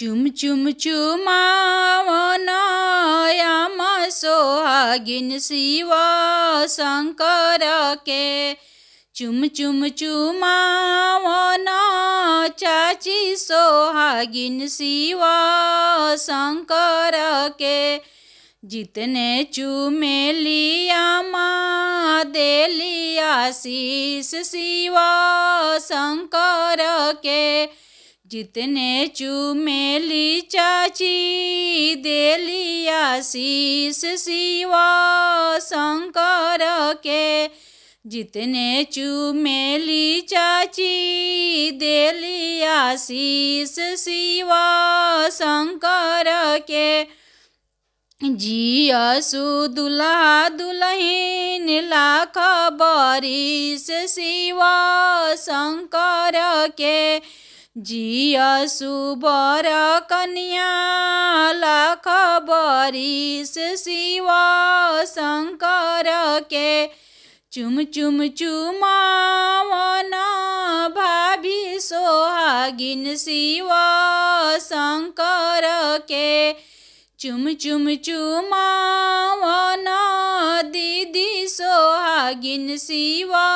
चुम चुम चुमावन याम सोहागिन शिवा शंकर के। चुम चुम चुमावन चाची सोहागिन शिवा शंकर के। जितने चूमे लिया माँ दे लिया शीश शिवा शंकर के। जितने चूमे ली चाची दे लिया शीश शिवा शंकर के। जितने चूमे ली चाची दे लिया शीश शिवा शंकर के। जियसु दुल्हा दुल्हन लाख बरिस शिवा शंकर के। जियसु बर कन्या लाख बरिस शिवा शंकर के। चुम चुम चुमावन भाभी सोहागिन शिवा शंकर के। चुम चुम चुमावन दीदी सोहागिन शिवा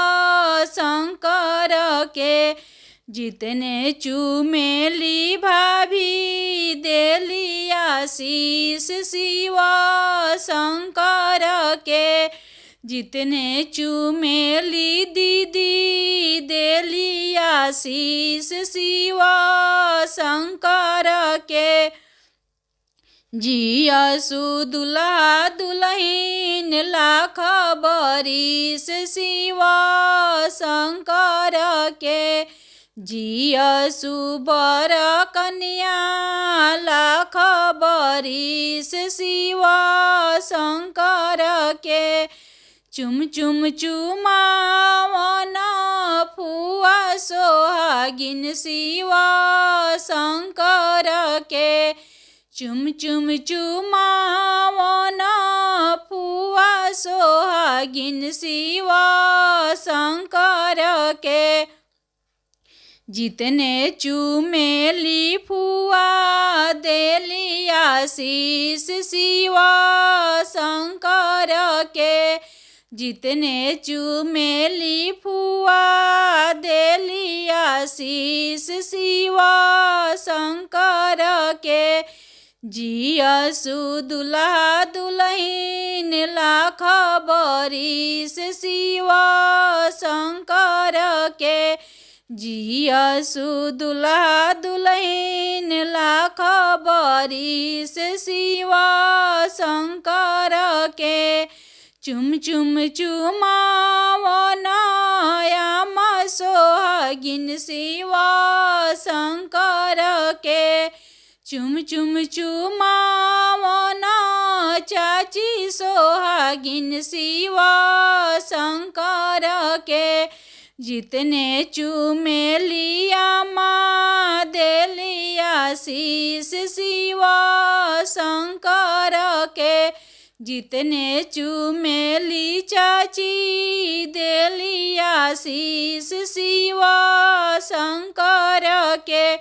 शंकर के। जितने चूमे ली भाभी दे लिया शीश शिवा शंकर के। जितने चूमे ली दीदी दे लिया शीश शिवा शंकर के। जियसु दुल्हा दुल्हन लाख बरिस शिवा शंकर के। जियसु बर कन्या लाख बरिस शिवा शंकर के। चुम चुम चुमावन फुआ सोहागिन शिवा शंकर के। चुम चुम चुमावन फुआ सोहागिन शिवा शंकर के। जितने चूमे ली फुआ दे लिया शीश शिवा शंकर के। जितने चूमे ली फुआ दे लिया शीश शिवा शंकर के। जियसु दुल्हा दुल्हन लाख बरिस शिवा शंकर के। जियसु दुल्हा दुल्हन लाख बरिस शिवा शंकर के। चुम चुम चुमावन याम सोहागिन शिवा शंकर के। चुम चुम चुमावन चाची सोहागिन शिवा शंकर के। जितने चूमे लिया माँ दे लिया शीश शिवा शंकर के। जितने चूमे ली चाची दे लिया शीश शिवा शंकर के।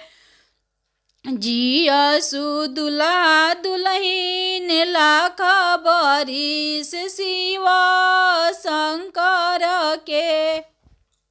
जियसु दुल्हा दुल्हन लाख बरिस शिवा शंकर के।